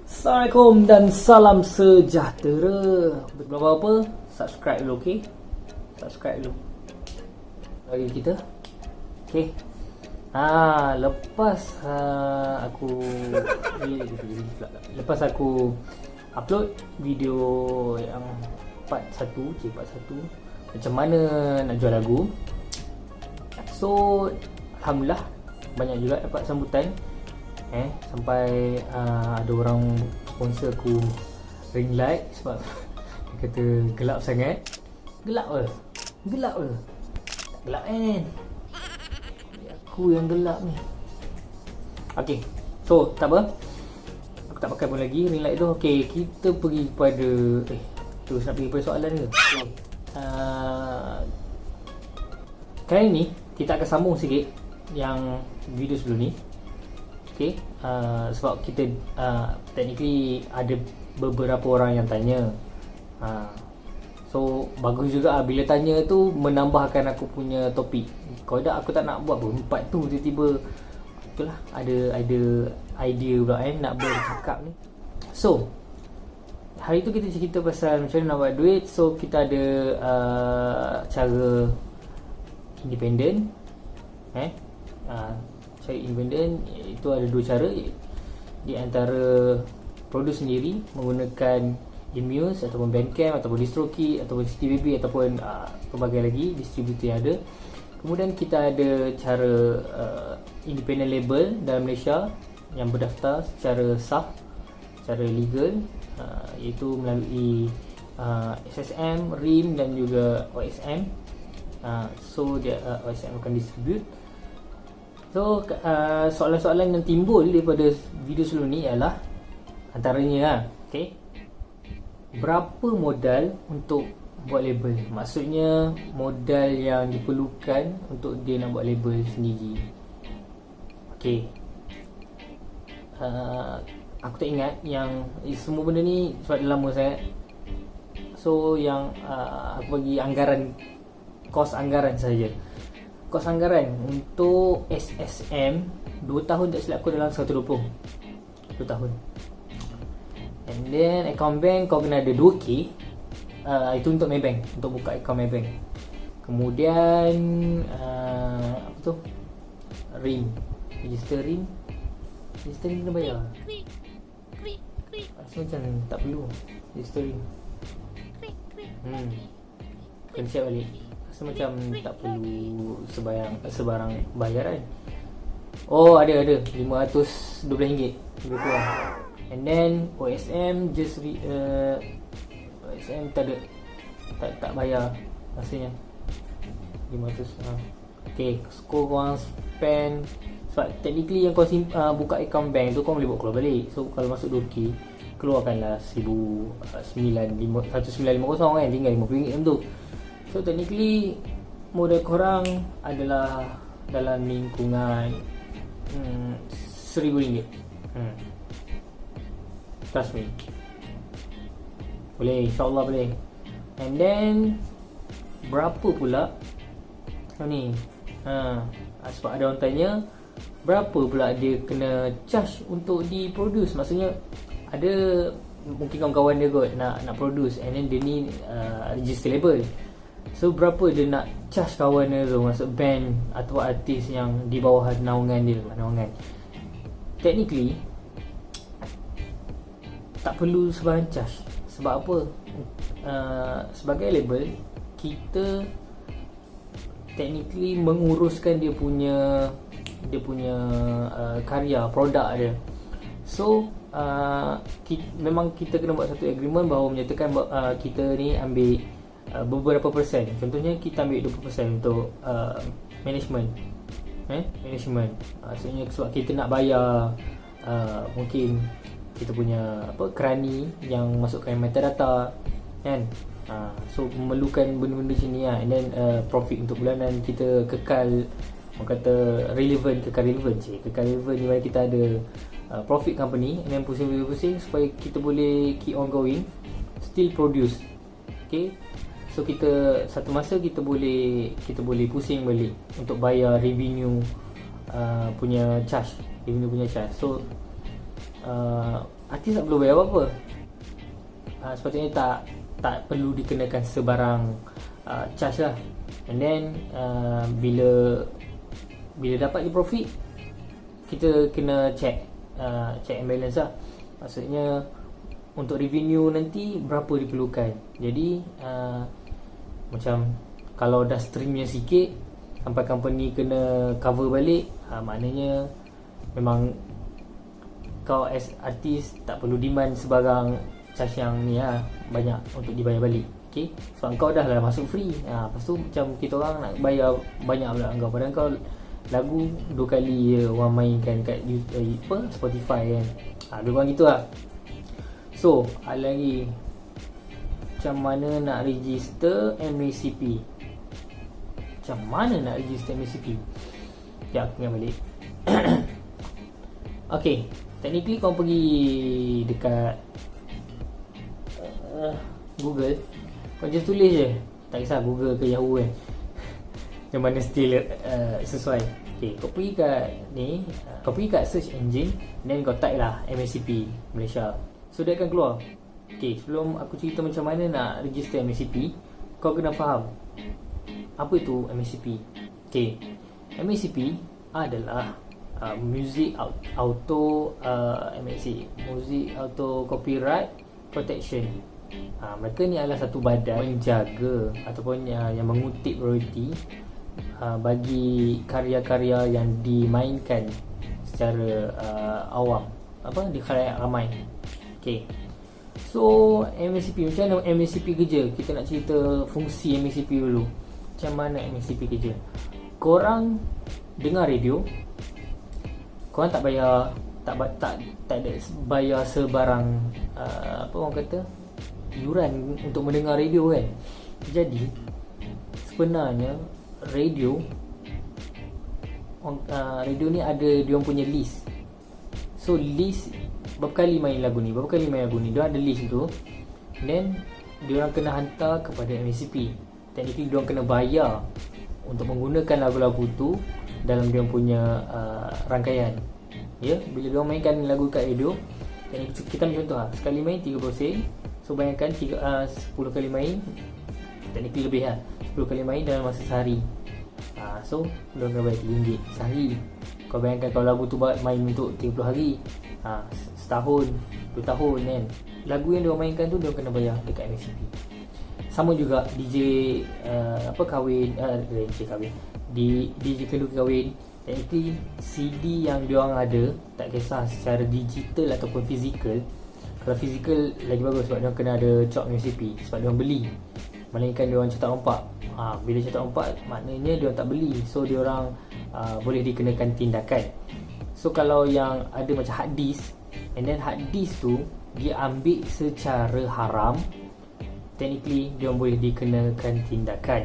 Assalamualaikum dan salam sejahtera. Belum apa-apa, subscribe dulu, okey? Subscribe dulu bagi kita. Okey. Lepas aku upload video yang part 1 macam mana nak jual lagu. So alhamdulillah banyak juga dapat sambutan. Sampai ada orang sponsor aku ring light sebab dia kata gelap sangat. Gelap ke? Tak gelap kan? Aku yang gelap ni. Okay, so tak apa, aku tak pakai pun lagi ring light tu. Okay, kita pergi kepada terus nak pergi pada soalan ke? Okay. Kali ni kita akan sambung sikit yang video sebelum ni. Okay, sebab kita technically ada beberapa orang yang tanya. So bagus juga bila tanya tu menambahkan aku punya topik. Kalau tak aku tak nak buat pun part tu tiba-tiba itulah ada idea pula nak bercakap ni. So hari tu kita cerita pasal macam mana nak buat duit. So kita ada cara independent. Cara independent itu ada dua cara. Di antara produce sendiri menggunakan Muse ataupun Bandcamp ataupun DistroKid ataupun CityBaby ataupun pelbagai lagi distributor yang ada. Kemudian kita ada cara independent label dalam Malaysia yang berdaftar secara sah, secara legal, iaitu melalui SSM, RIM dan juga OSM. So dia OSM akan distribute. So soalan-soalan yang timbul daripada video sebelum ni ialah antaranya berapa modal untuk buat label? Maksudnya modal yang diperlukan untuk dia nak buat label sendiri. Aku tak ingat yang semua benda ni sebab dah lama sangat. So yang aku bagi kos anggaran saja. Kos anggaran untuk SSM 2 tahun tak silap aku dalam 120. 2 tahun. And then account bank kau kena ada 2K. Itu untuk Maybank, untuk buka account Maybank. Kemudian RIM, register RIM kena bayar. Rasa macam tak perlu register RIM. Kena check balik. Rasa macam tak perlu sebarang bayaran. Oh ada RM512 lebih kurang. And then OSM just OSM tak bayar rasanya 500. Okay, kau korang spend sebab technically yang kau buka account bank tu kau boleh buat keluar balik. So kalau masuk 2K keluarkanlah 1,950 kan, tinggal RM50 macam tu. So technically modal korang adalah dalam lingkungan RM1,000. Trust me, boleh, insyaAllah boleh. And then berapa pula ni? Sebab ada orang tanya berapa pula dia kena charge untuk diproduce. Maksudnya ada mungkin kawan-kawan dia kot nak produce and then dia ni register label. So berapa dia nak charge kawan dia tu, maksud band atau artis yang di bawah naungan dia. Technically tak perlu sebarang charge. Sebab apa? Sebagai label kita technically menguruskan dia punya karya, produk dia. So memang kita kena buat satu agreement bahawa menyatakan kita ni ambil beberapa persen. Contohnya kita ambil 20% untuk management. Management maksudnya sebab kita nak bayar mungkin kita punya kerani yang masukkan metadata kan. So memerlukan benda-benda sini lah. And then profit untuk bulanan kita kekal, orang kata kekal relevant di mana kita ada profit company. And then pusing supaya kita boleh keep on going, still produce. Okay, so kita satu masa kita boleh pusing balik untuk bayar revenue punya charge, revenue punya charge. So artis tak perlu bayar apa-apa. Sepatutnya tak perlu dikenakan sebarang charge lah. And then bila dapat di profit, kita kena check and balance lah. Maksudnya untuk revenue nanti berapa diperlukan. Jadi macam kalau dah streamnya sikit sampai company kena cover balik, maknanya memang kau as artis tak perlu demand sebarang charge yang ni lah, banyak untuk dibayar balik. Okay, sebab kau dah lah masuk free. Lepas tu macam kita orang nak bayar banyak pula kau, padahal kau lagu 2 kali orang mainkan kat Spotify kan. Lebih kurang gitu lah. So lagi, macam mana nak register MACP? Macam mana nak register MACP? Sekejap aku ingat balik. Okay, technically kau pergi dekat Google, kau just tulis je, tak kisah Google ke Yahoo kan, yang mana still sesuai. Okay, kau pergi kat ni, kau pergi kat search engine, then kau type lah MACP Malaysia. So dia akan keluar. Okay, sebelum aku cerita macam mana nak register MACP, kau kena faham apa itu MACP. Okay, MACP adalah Music Auto Music Auto Copyright Protection. Mereka ni adalah satu badan menjaga ataupun yang mengutip royalty bagi karya-karya yang dimainkan secara awam, di khalayak ramai. Okay, so MACP, macam mana MACP kerja? Kita nak cerita fungsi MACP dulu. Macam mana MACP kerja? Korang dengar radio, korang tak bayar, tak ada bayar sebarang orang kata yuran untuk mendengar radio kan. Jadi sebenarnya radio ni ada dia punya list. So list berapa kali main lagu ni, dia ada list tu. Then dia orang kena hantar kepada MACP. Technically dia orang kena bayar untuk menggunakan lagu-lagu tu dalam dia punya rangkaian. Ya, bila dia orang mainkan lagu kat radio, kita ambil contoh sekali main 30 sen. So bayangkan 10 kali main, technically lebih lah, 10 kali main dalam masa sehari. So dia orang kena bayar RM3 sehari. Kau bayangkan kalau lagu tu main untuk 30 hari, setahun, 2 tahun kan, lagu yang dia mainkan tu dia kena bayar dekat MACP. Sama juga DJ kahwin, DJ kenduri kahwin, technically CD yang dia orang ada, tak kisah secara digital ataupun fizikal. Kalau fizikal lagi bagus sebab dia orang kena ada cop MACP, sebab dia orang beli, melainkan dia orang cetak rompak. Bila cetak rompak maknanya dia orang tak beli, so dia orang boleh dikenakan tindakan. So kalau yang ada macam hard disk, and then hard disk tu dia ambil secara haram, technically dia orang boleh dikenakan tindakan.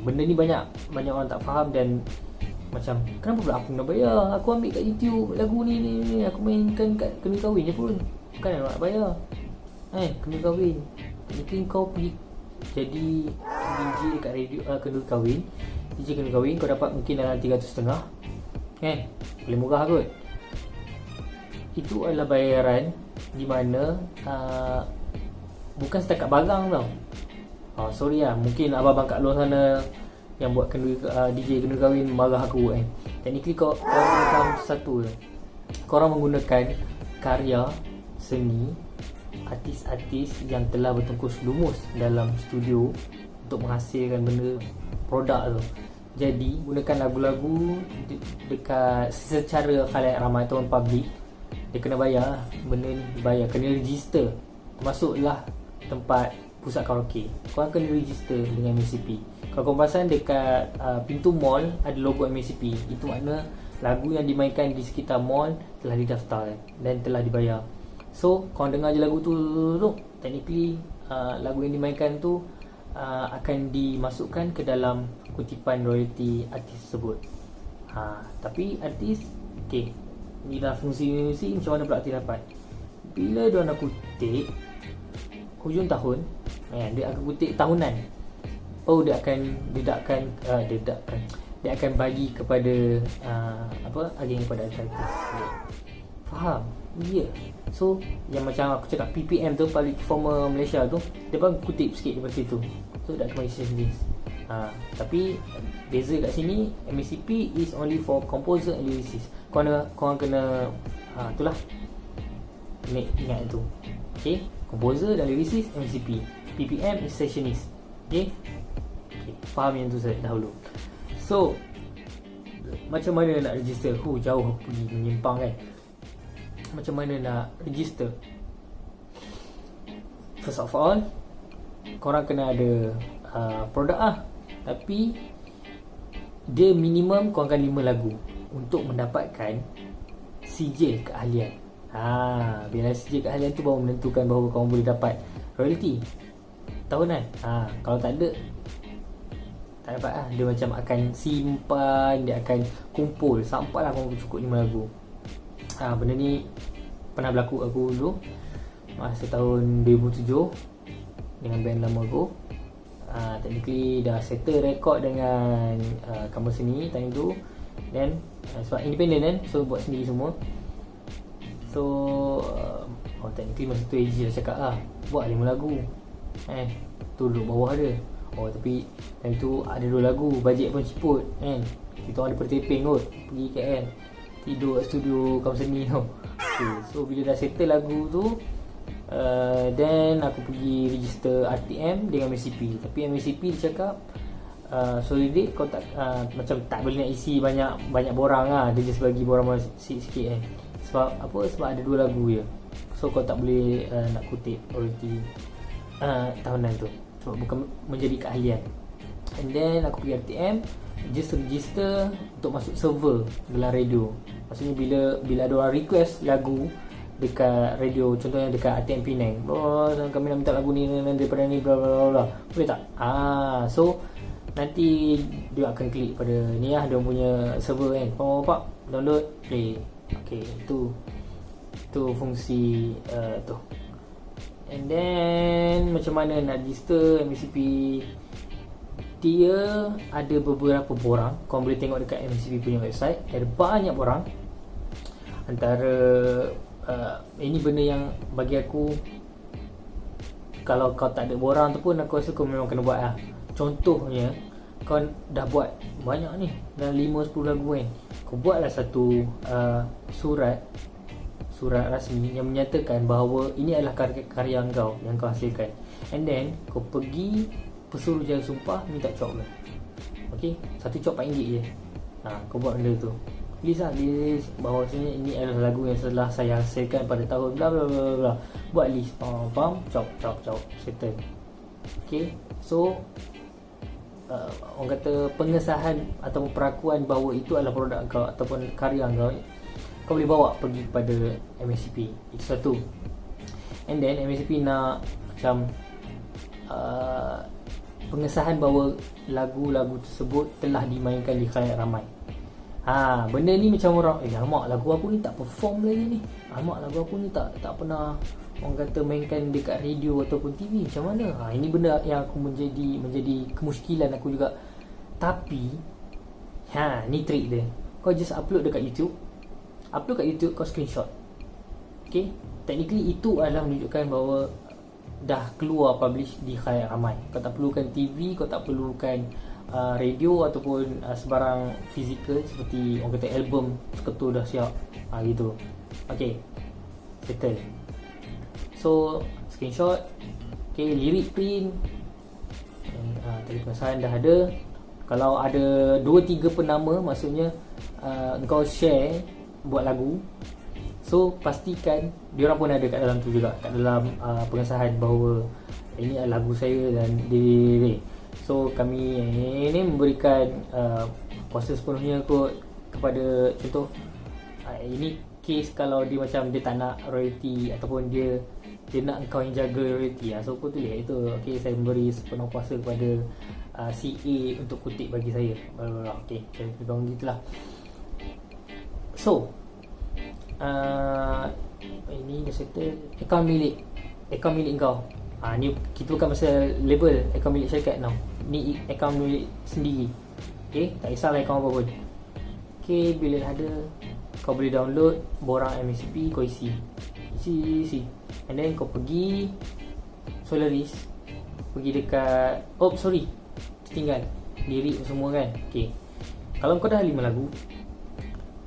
Benda ni banyak orang tak faham, dan macam kenapa pula aku nak bayar? Aku ambil kat YouTube lagu ni, aku mainkan kat kenduri kahwin je pun, bukan nak bayar. Kenduri kahwin, technically kau pergi jadi DJ dekat radio kenduri kahwin, DJ kenduri kahwin, kau dapat mungkin dalam 300.5 kan, boleh murah kot. Itu adalah bayaran di mana bukan setakat barang tau. Sorry lah, mungkin abang-abang kat luar sana yang buat DJ kenduri kahwin marah aku kan. Technically korang faham satu je, korang menggunakan karya seni artis-artis yang telah bertungkus lumus dalam studio untuk menghasilkan benda produk tu. Jadi gunakan lagu-lagu dekat secara khalayak ramai ataupun public, dia kena bayar. Benda ni dibayar, kena register. Termasuklah tempat pusat karaoke, korang kena register dengan MACP. Kalau korang perasan dekat pintu mall ada logo MACP, itu makna lagu yang dimainkan di sekitar mall telah didaftar dan telah dibayar. So korang dengar je lagu tu, technically lagu yang dimainkan tu akan dimasukkan ke dalam kutipan royalty artis tersebut. Tapi artis, okay, ni dah fungsi macam mana pula artis dapat. Bila dia nak kutip hujung tahun, dia akan kutip tahunan. Dia akan dia akan bagi kepada agen kepada artis. Faham? Ya. So yang macam aku cakap PPM tu, Public Performer Malaysia tu, dia pun kutip sikit daripada situ. So that commission list. Tapi beza kat sini, MACP is only for composer and lyricist. Korang kena itulah, kena ingat itu. Okay, composer dan lyricist MACP. PPM is sessionist. Okay, faham yang tu saya dahulu. So macam mana nak register? Jauh aku pergi menyimpang kan. Macam mana nak register? First of all, korang kena ada produk tapi dia minimum korang kan 5 lagu untuk mendapatkan sijil keahlian. Bila sijil keahlian tu baru menentukan bahawa korang boleh dapat royalty tahunan. Kalau tak ada, tak dapat Dia macam akan simpan, dia akan kumpul sampailah korang cukup 5 lagu. Benda ni pernah berlaku aku dulu masa tahun 2007 dengan band lama aku. Technically dah settle record dengan kampus seni time tu. Then sebab independent kan, so buat sendiri semua. So technically masa tu AG dah cakap buat 5 lagu tu duduk bawah dia. Tapi time tu ada 2 lagu, bajet pun ciput kan. Kita orang ada perteping kot, pergi KL, tidur kat studio kampus seni tu. So bila dah settle lagu tu, then aku pergi register RTM dengan MACP. Tapi MACP dia cakap sorry Dik, kau tak macam tak boleh nak isi banyak borang dia just bagi borang sikit kan. Sebab apa? Sebab ada 2 lagu je, so kau tak boleh nak kutip royalty tahunan tu, sebab bukan menjadi keahlian. And then aku pergi RTM just register untuk masuk server dalam radio. Maksudnya bila ada orang request lagu dekat radio, contohnya dekat RTM Penang, kami nak minta lagu ni daripada ni bla bla bla, boleh tak? So nanti dia akan klik pada ni dia punya server kan, pak download, play. Okay, itu fungsi tu. And then macam mana nak register MACP? Dia ada beberapa borang, kau boleh tengok dekat MACP punya website. Ada banyak borang. Antara ini benda yang bagi aku, kalau kau tak ada borang tu pun aku rasa kau memang kena buat Contohnya kau dah buat banyak ni, dah 5-10 lagu kan, kau buatlah satu surat rasmi yang menyatakan bahawa ini adalah karya kau yang kau hasilkan. And then kau pergi Pesuruhjaya Sumpah minta cop lah. Okay, satu cop RM4 je. Kau buat benda tu, list bahawasanya ini adalah lagu yang telah saya hasilkan pada tahun bla bla bla bla. Buat list, cop, settle. Okay, so orang kata pengesahan atau perakuan bahawa itu adalah produk kau ataupun karya kau boleh bawa pergi kepada MACP. Itu satu. And then MACP nak macam pengesahan bahawa lagu-lagu tersebut telah dimainkan di khalayak ramai. Benda ni macam orang, alamak lagu aku ni tak perform lagi ni, alamak lagu aku ni tak pernah orang kata mainkan dekat radio ataupun TV, macam mana? Ini benda yang aku menjadi kemusykilan aku juga. Tapi ni trik dia. Kau just upload dekat YouTube, kau screenshot. Okay, technically itu adalah menunjukkan bahawa dah keluar publish di khalayak ramai. Kau tak perlukan TV, kau tak perlukan radio ataupun sebarang fizikal seperti orang kata album seketul dah siap gitu. Okay, settle. So screenshot, okay, lirik print, tadi pengesahan dah ada. Kalau ada 2-3 penama, maksudnya engkau share buat lagu, so pastikan diorang pun ada kat dalam tu juga, kat dalam pengesahan bahawa ini adalah lagu saya dan dia. So kami ini memberikan kuasa sepenuhnya kot kepada, contoh ini case kalau dia macam dia tak nak royalty ataupun dia nak engkau yang jaga royalty, so kau tulis itu, okay, saya memberi sepenuh kuasa kepada CA untuk kutip bagi saya. Okay, saya pegang gitulah. So ini dah settle. Akaun milik kau, ni kita bukan pasal label akaun milik syarikat now. Ni akaun milik sendiri. Okay, tak kisahlah akaun apa pun. Okay, bila dah ada, kau boleh download borang MSCP, kau isi. And then kau pergi Solaris, pergi dekat, tertinggal lirik semua kan. Okay, kalau kau dah 5 lagu,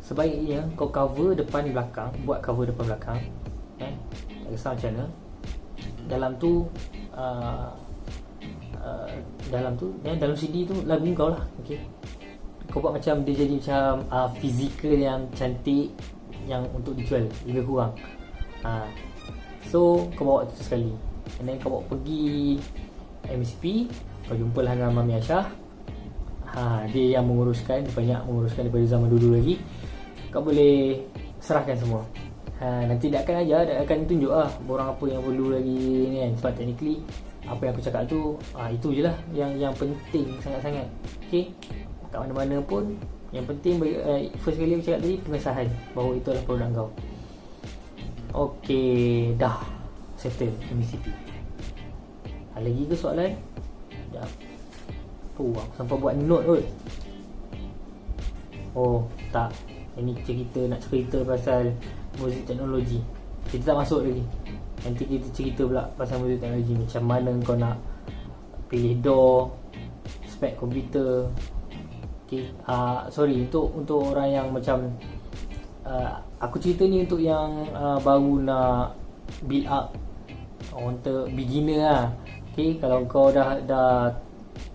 sebaiknya kau cover depan belakang. Buat cover depan belakang, tak kisah macam mana. Dalam CD tu lagu kau lah. Okay, kau buat macam dia jadi macam fizikal yang cantik, yang untuk dijual lebih kurang. So kau bawa tu sekali, and then kau bawa pergi MSP, kau jumpalah dengan Mami Aisyah. Dia yang menguruskan, dia banyak menguruskan daripada zaman dulu lagi. Kau boleh serahkan semua. Nanti dia akan ajar, dia akan tunjuk borang apa yang perlu lagi ni kan. Sebab technically apa yang aku cakap tu, itu je lah yang penting sangat-sangat. Okay, kat mana-mana pun yang penting first kali aku cakap tadi, pengesahan bahawa itu adalah produk kau. Okay, dah settle MCP. Ada lagi ke soalan? Sekejap. Aku sampai buat note kot. Tak, ini nak cerita pasal muzik teknologi. Kita tak masuk lagi. Nanti kita cerita pula pasal muzik teknologi. Macam mana kau nak pilih DAW, spek komputer. Okay, untuk orang yang macam aku cerita ni untuk yang baru nak build up, untuk beginner lah. Okay, kalau kau dah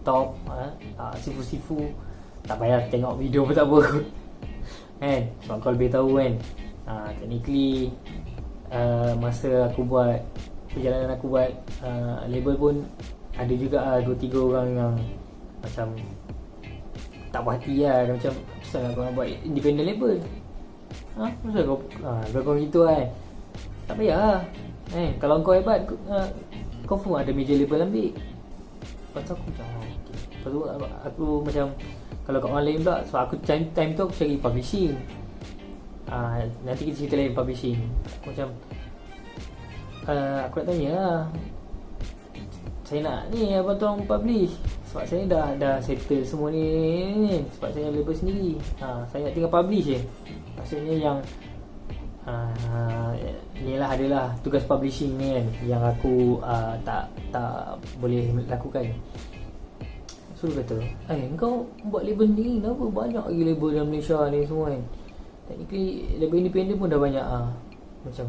top, sifu-sifu, tak payah tengok video pun tak apa kan, sebab kau lebih tahu kan. Technically masa aku buat perjalanan, aku buat label pun ada juga 2-3 orang yang macam tak puas hati lah. Macam, kenapa kau nak buat independent label? Kenapa kau belakang gitu kan? Tak payah lah. Kalau kau hebat, confirm ada major label ambil. Lepas tu aku macam okay. Lepas tu aku macam, kalau kat orang lain pula, so aku time tu aku cari publishing. Nanti kita cerita lain publishing. Aku macam aku nak tanya lah, saya nak ni abang tolong publish, sebab saya dah settle semua ni. Sebab saya label sendiri, saya nak tinggal publish je. Maksudnya yang ni lah, adalah tugas publishing ni kan, yang aku tak boleh lakukan. So dia kata, kau buat label sendiri, kenapa banyak lagi label dalam Malaysia ni semua kan. Technically label independent pun dah banyak. Macam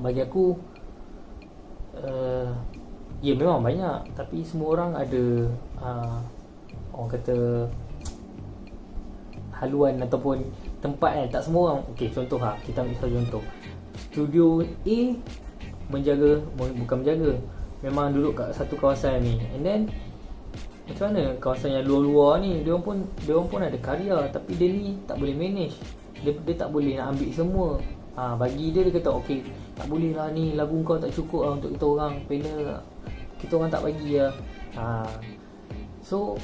bagi aku ya memang banyak, tapi semua orang ada orang kata haluan ataupun tempat kan. Tak semua orang. Okay, contoh kita ambil satu contoh. Studio A bukan menjaga, memang duduk kat satu kawasan ni. And then macam mana kawasan yang luar-luar ni, dia orang pun ada karya, tapi dia ni tak boleh manage. Dia tak boleh nak ambil semua. Bagi dia kata okay, tak boleh lah ni, lagu kau tak cukup lah untuk kita orang, panel kita orang tak bagi lah. So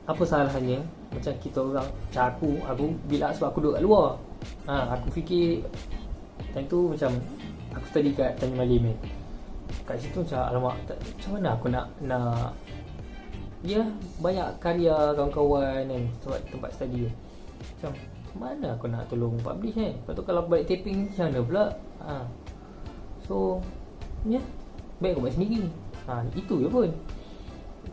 apa salahnya macam kita orang, macam aku bila sebab aku duduk kat luar. Aku fikir time tu macam aku study kat Tanjung Malim kan. Kat situ macam alamak, macam mana aku nak banyak karya kawan-kawan kan, sebab tempat study tu. Macam mana aku nak tolong publish kan. Lepas tu kalau balik taping macam mana pula. So baik aku buat sendiri. Itu je pun.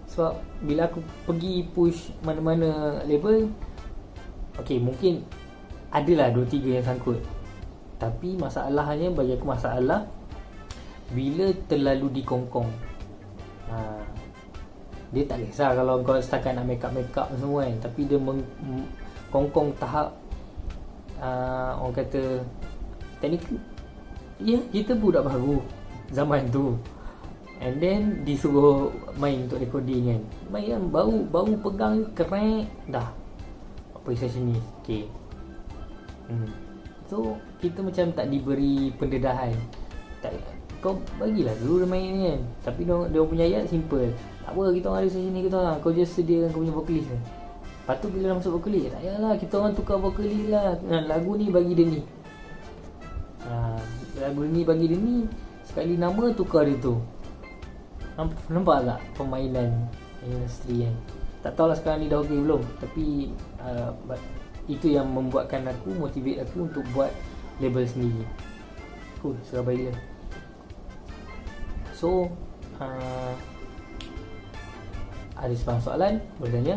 Sebab bila aku pergi push mana-mana label, okay, mungkin adalah 2-3 yang sangkut, tapi masalahnya bagi aku, masalah bila terlalu dikongkong. Dia tak kisah kalau kau setakat nak make up semua kan, tapi dia kongkong tahap orang kata teknik. Kita budak baru zaman tu, and then disuruh main untuk recording kan. Main kan, baru pegang kerek dah apa session ni. Okay. So kita macam tak diberi pendedahan. Kau bagilah dulu main ni kan. Tapi dia punya ayat simple. Tak apa, kita orang ada session ni, kita orang, kau just sediakan kau punya vocalist kan. Lepas tu bila dah masuk vocalist, tak payahlah, kita orang tukar vocalist lah. Lagu ni bagi dia ni, lagu ni bagi dia ni, sekali nama tukar dia tu. Nampak tak permainan industri kan. Tak tahulah sekarang ni dah okey belum. Tapi itu yang membuatkan aku, motivate aku untuk buat label sendiri. Seraba gila. So ada sebarang soalan boleh tanya.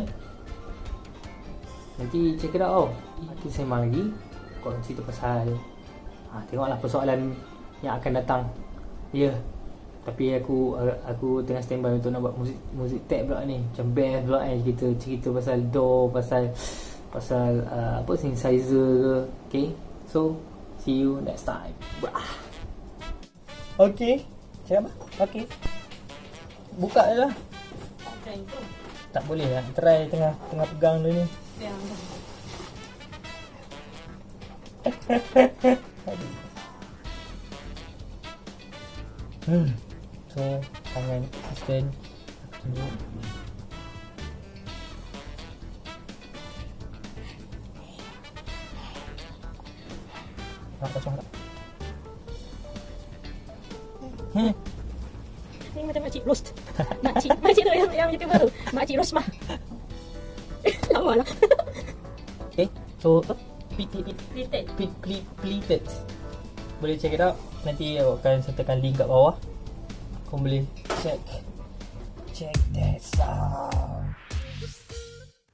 Nanti check it out. Nanti sembang lagi. Korang cerita pasal tengoklah persoalan yang akan datang. Ya. Tapi aku tengah standby untuk nak buat muzik tag pula ni. Macam band pula cerita pasal door, pasal synthesizer ke. Okay. So see you next time. Okay. Cakap apa? Okay. Buka je lah. Tak boleh lah. Try tengah pegang dulu ni. So tangan assistant aku tunjuk. Kosong tak? Ini macam makcik roast. Makcik tu yang YouTuber tu. Makcik roast mah. Lama lah. Okay. So pleated. Boleh check it out. Nanti aku akan sertakan link kat bawah. Kau boleh check that out.